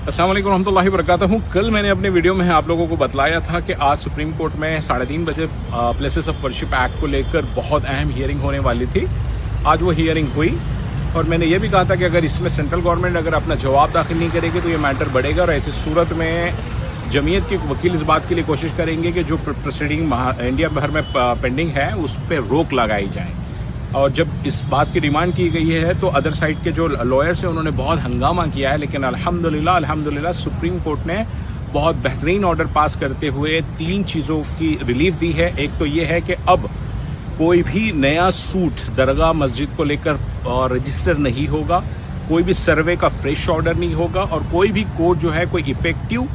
अस्सलाम वालेकुम रहमतुल्लाहि वबरकातुहू। कल मैंने अपने वीडियो में आप लोगों को बतलाया था कि आज सुप्रीम कोर्ट में 3:30 बजे प्लेसेस ऑफ वर्शिप एक्ट को लेकर बहुत अहम हियरिंग होने वाली थी। आज वो हियरिंग हुई और मैंने ये भी कहा था कि अगर इसमें सेंट्रल गवर्नमेंट अगर अपना जवाब दाखिल नहीं करेगी तो ये मैटर बढ़ेगा और ऐसी सूरत में जमीयत के वकील इस बात के लिए कोशिश करेंगे कि जो प्रोसीडिंग इंडिया भर में पेंडिंग है उस पर रोक लगाई जाए। और जब इस बात की डिमांड की गई है तो अदर साइड के जो लॉयर्स हैं उन्होंने बहुत हंगामा किया है, लेकिन अल्हम्दुलिल्लाह सुप्रीम कोर्ट ने बहुत बेहतरीन ऑर्डर पास करते हुए 3 चीज़ों की रिलीफ दी है। एक तो ये है कि अब कोई भी नया सूट दरगाह मस्जिद को लेकर रजिस्टर नहीं होगा, कोई भी सर्वे का फ्रेश ऑर्डर नहीं होगा और कोई भी कोर्ट जो है कोई इफेक्टिव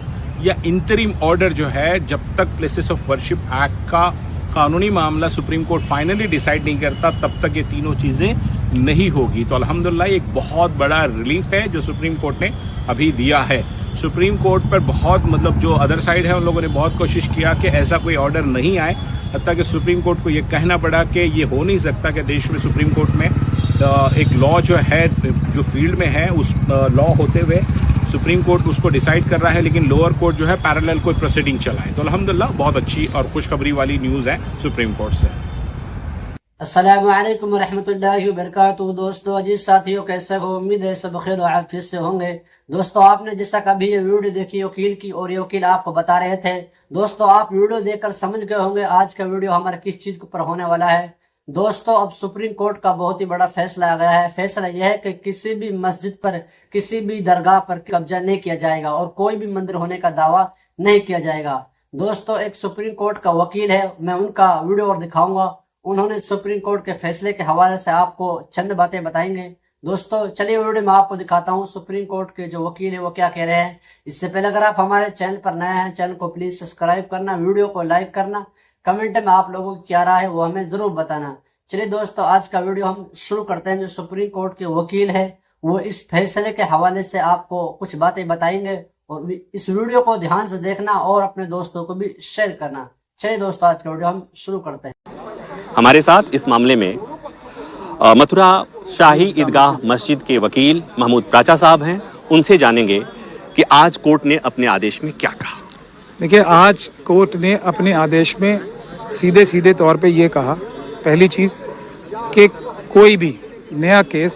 या इंटरिम ऑर्डर जो है जब तक प्लेसेस ऑफ वर्शिप एक्ट का कानूनी मामला सुप्रीम कोर्ट फाइनली डिसाइड नहीं करता तब तक ये तीनों चीज़ें नहीं होगी। तो अल्हम्दुलिल्लाह एक बहुत बड़ा रिलीफ है जो सुप्रीम कोर्ट ने अभी दिया है। सुप्रीम कोर्ट पर बहुत जो अदर साइड है उन लोगों ने बहुत कोशिश किया कि ऐसा कोई ऑर्डर नहीं आए, हत्ता कि सुप्रीम कोर्ट को ये कहना पड़ा कि ये हो नहीं सकता कि देश में सुप्रीम कोर्ट में एक लॉ जो है जो फील्ड में है उस लॉ होते हुए सुप्रीम कोर्ट उसको डिसाइड कर रहा है, लेकिन लोअर कोर्ट जो है पैरेलल कोई प्रोसीडिंग चलाए। तो अल्हम्दुलिल्लाह बहुत अच्छी और खुशखबरी वाली न्यूज़ है सुप्रीम कोर्ट से। अस्सलामु अलैकुम रहमतुल्लाहि व बरकातुहू। दोस्तों अजीज साथियों, कैसे हो? उम्मीद है सब खैर और आफियत से होंगे। दोस्तों आपने जैसा कभी ये वीडियो देखी वकील की और ये वकील आपको बता रहे थे, दोस्तों आप वीडियो देखकर समझ गए होंगे आज का वीडियो हमारा किस चीज के ऊपर होने वाला है। दोस्तों अब सुप्रीम कोर्ट का बहुत ही बड़ा फैसला आ गया है। फैसला यह है कि किसी भी मस्जिद पर किसी भी दरगाह पर कब्जा नहीं किया जाएगा और कोई भी मंदिर होने का दावा नहीं किया जाएगा। दोस्तों एक सुप्रीम कोर्ट का वकील है, मैं उनका वीडियो और दिखाऊंगा। उन्होंने सुप्रीम कोर्ट के फैसले के हवाले से आपको चंद बातें बताएंगे। दोस्तों चलिए वीडियो में आपको दिखाता हूँ सुप्रीम कोर्ट के जो वकील है वो क्या कह रहे हैं। इससे पहले अगर आप हमारे चैनल पर नए हैं, चैनल को प्लीज सब्सक्राइब करना, वीडियो को लाइक करना, कमेंट में आप लोगों की क्या राय है वो हमें जरूर बताना। चलिए दोस्तों आज का वीडियो हम शुरू करते हैं। जो सुप्रीम कोर्ट के वकील है वो इस फैसले के हवाले से आपको कुछ बातें बताएंगे और इस वीडियो को ध्यान से देखना और अपने दोस्तों को भी शेयर करना। चलिए दोस्तों आज का वीडियो हम शुरू करते हैं। हमारे साथ इस मामले में मथुरा शाही ईदगाह मस्जिद के वकील महमूद प्राचा साहब हैं। उनसे जानेंगे कि आज कोर्ट ने अपने आदेश में क्या कहा। देखिए आज कोर्ट ने अपने आदेश में सीधे तौर पे ये कहा, पहली चीज़ कि कोई भी नया केस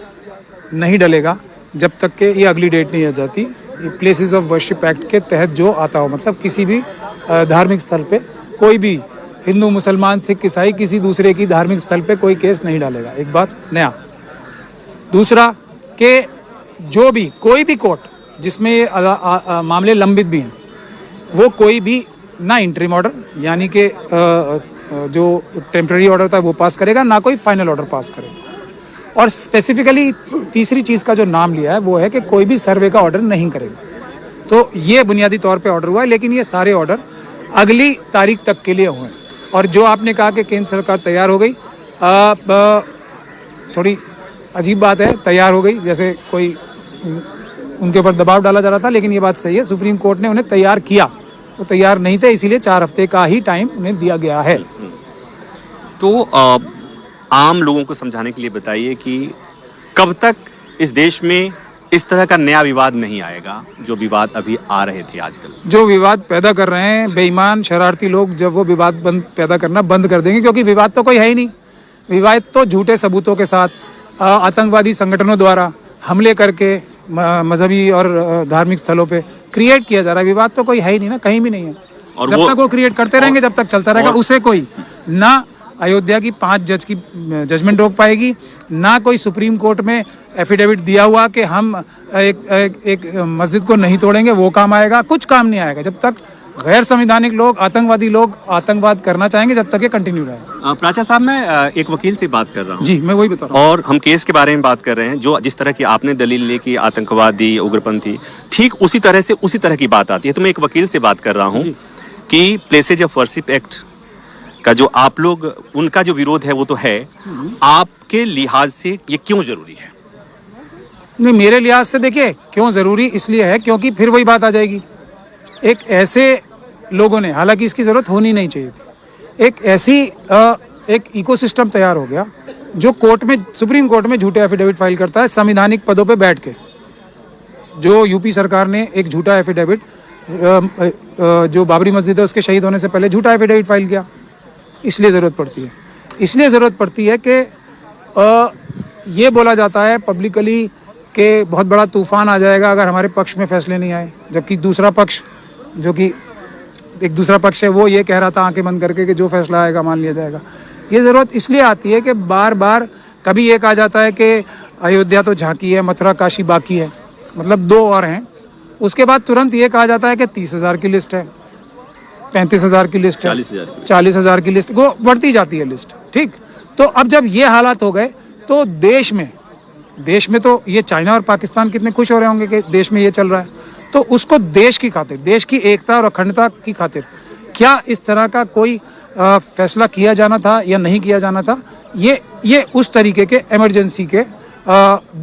नहीं डलेगा जब तक कि ये अगली डेट नहीं आ जाती। ये प्लेसेस ऑफ वर्शिप एक्ट के तहत जो आता हो, मतलब किसी भी धार्मिक स्थल पे कोई भी हिंदू मुसलमान सिख ईसाई किसी दूसरे की धार्मिक स्थल पे कोई केस नहीं डालेगा। एक बात नया। दूसरा कि जो भी कोई भी कोर्ट जिसमें ये मामले लंबित भी हैं वो कोई भी ना इंटरिम ऑर्डर यानी कि जो टेम्पररी ऑर्डर था वो पास करेगा, ना कोई फाइनल ऑर्डर पास करेगा। और स्पेसिफिकली तीसरी चीज़ का जो नाम लिया है वो है कि कोई भी सर्वे का ऑर्डर नहीं करेगा। तो ये बुनियादी तौर पे ऑर्डर हुआ है, लेकिन ये सारे ऑर्डर अगली तारीख तक के लिए हुए। और जो आपने कहा कि केंद्र सरकार तैयार हो गई, थोड़ी अजीब बात है, तैयार हो गई जैसे कोई उनके ऊपर दबाव डाला जा रहा था, लेकिन ये बात सही है सुप्रीम कोर्ट ने उन्हें तैयार किया। वो तैयार नहीं थे, इसीलिए 4 हफ्ते का ही टाइम उन्हें दिया गया है। तो आम लोगों को समझाने के लिए बताइए कि कब तक इस देश में इस तरह का नया विवाद नहीं आएगा जो विवाद अभी आ रहे थे आजकल। जो विवाद पैदा कर रहे हैं बेईमान शरारती लोग, जब वो विवाद पैदा करना बंद कर देंगे, क्योंकि विवाद तो कोई है ही नहीं। विवाद तो झूठे सबूतों के साथ आतंकवादी संगठनों द्वारा हमले करके मजहबी और धार्मिक स्थलों पे क्रिएट किया जा रहा है। विवाद तो कोई है ही नहीं ना, कहीं भी नहीं है। और जब तक वो क्रिएट करते रहेंगे जब तक चलता रहेगा। उसे कोई ना अयोध्या की 5 जज की जजमेंट रोक पाएगी, ना कोई सुप्रीम कोर्ट में एफिडेविट दिया हुआ कि हम एक मस्जिद को नहीं तोड़ेंगे वो काम आएगा। कुछ काम नहीं आएगा जब तक गैर संवैधानिक लोग, आतंकवादी लोग आतंकवाद करना चाहेंगे, जब तक ये कंटिन्यू रहेगा। प्राचा साहब मैं एक वकील से बात कर रहा हूँ। जी मैं वही बता रहा हूँ। और हम केस के बारे में बात कर रहे हैं। जो जिस तरह की आपने दलील ली कि आतंकवादी उग्रपंथी, ठीक उसी तरह की बात आती है। तो मैं एक वकील से बात कर रहा हूँ कि प्लेसेज ऑफ वर्शिप एक्ट का जो आप लोग उनका जो विरोध है वो तो है, आपके लिहाज से ये क्यों जरूरी है? नहीं, मेरे लिहाज से देखिए क्यों जरूरी इसलिए है क्योंकि फिर वही बात आ जाएगी। एक ऐसे लोगों ने, हालांकि इसकी जरूरत होनी नहीं चाहिए थी, एक ऐसी एक इकोसिस्टम तैयार हो गया जो कोर्ट में, सुप्रीम कोर्ट में झूठे एफिडेविट फाइल करता है संवैधानिक पदों पे बैठ के। जो यूपी सरकार ने एक झूठा एफिडेविट जो बाबरी मस्जिद है उसके शहीद होने से पहले झूठा एफिडेविट फाइल किया, इसलिए ज़रूरत पड़ती है। इसलिए ज़रूरत पड़ती है कि ये बोला जाता है पब्लिकली कि बहुत बड़ा तूफान आ जाएगा अगर हमारे पक्ष में फैसले नहीं आए, जबकि दूसरा पक्ष जो कि एक दूसरा पक्ष है वो ये कह रहा था आंखें बंद करके कि जो फैसला आएगा मान लिया जाएगा। ये ज़रूरत इसलिए आती है कि बार बार कभी ये कहा जाता है कि अयोध्या तो झांकी है, मथुरा काशी बाकी है, मतलब 2 और हैं। उसके बाद तुरंत ये कहा जाता है कि 30,000 की लिस्ट है, 35,000 की लिस्ट है, 40,000 की लिस्ट, वो बढ़ती जाती है लिस्ट। ठीक, तो अब जब ये हालात हो गए तो देश में तो ये चाइना और पाकिस्तान कितने खुश हो रहे होंगे कि देश में ये चल रहा है, तो उसको देश की खातिर, देश की एकता और अखंडता की खातिर क्या इस तरह का कोई फैसला किया जाना था या नहीं किया जाना था, ये उस तरीके के इमरजेंसी के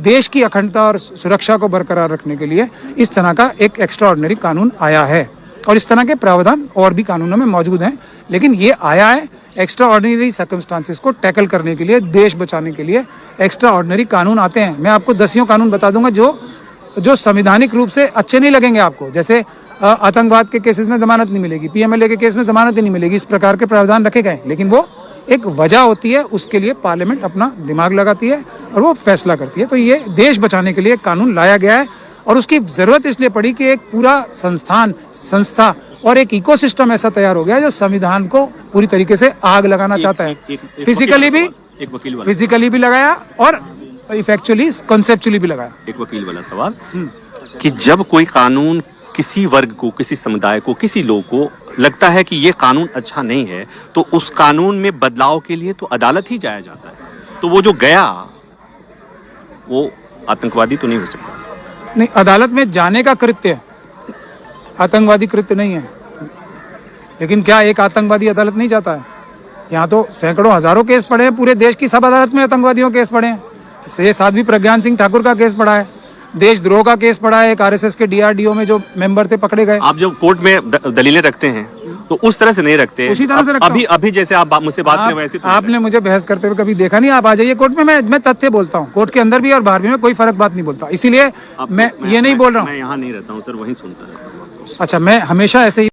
देश की अखंडता और सुरक्षा को बरकरार रखने के लिए इस तरह का एक एक्स्ट्रा ऑर्डिनरी कानून आया है। और इस तरह के प्रावधान और भी कानूनों में मौजूद हैं, लेकिन ये आया है एक्स्ट्रा ऑर्डिनरी सर्कमस्टांसेस को टैकल करने के लिए, देश बचाने के लिए एक्स्ट्रा ऑर्डिनरी कानून आते हैं। मैं आपको 10 कानून बता दूंगा जो संवैधानिक रूप से अच्छे नहीं लगेंगे आपको, जैसे आतंकवाद के केसेस में जमानत नहीं मिलेगी, पीएमएलए के केस में जमानत ही नहीं मिलेगी, इस प्रकार के प्रावधान रखे गए, लेकिन वो एक वजह होती है, उसके लिए पार्लियामेंट अपना दिमाग लगाती है और वो फैसला करती है। तो ये देश बचाने के लिए कानून लाया गया है और उसकी ज़रूरत इसलिए पड़ी कि एक पूरा संस्था और एक इकोसिस्टम ऐसा तैयार हो गया जो संविधान को पूरी तरीके से आग लगाना चाहता है। फिजिकली भी लगाया और इफेक्चुअली कॉन्सेप्चुअली भी लगाया। एक वकील वाला सवाल कि जब कोई कानून किसी वर्ग को, किसी समुदाय को, किसी लोग को लगता है कि ये कानून अच्छा नहीं है, तो उस कानून में बदलाव के लिए तो अदालत ही जाया जाता है, तो वो जो गया वो आतंकवादी तो नहीं हो सकता। नहीं, अदालत में जाने का कृत्य आतंकवादी कृत्य नहीं है, लेकिन क्या एक आतंकवादी अदालत नहीं जाता है? यहाँ तो सैकड़ों हजारों केस पड़े हैं, पूरे देश की सब अदालत में आतंकवादियों केस पड़े हैं। साध्वी प्रज्ञान सिंह ठाकुर का केस पड़ा है, देशद्रोह का केस पड़ा है, एक आरएसएस के डीआरडीओ में जो मेंबर थे पकड़े गए। आप जब कोर्ट में दलीलें रखते हैं तो उस तरह से नहीं रखते, उसी तरह से रखता हूं। अभी जैसे आप मुझसे बात करें वैसे तो आपने मुझे बहस करते हुए कभी देखा नहीं। आप आ जाइए कोर्ट में, मैं तथ्य बोलता हूँ, कोर्ट के अंदर भी और बाहर भी, मैं कोई फर्क बात नहीं बोलता, इसीलिए मैं ये नहीं बोल रहा हूँ। मैं यहाँ नहीं रहता हूँ सर, वहीं सुनता रहता हूँ। अच्छा, मैं हमेशा ऐसे ही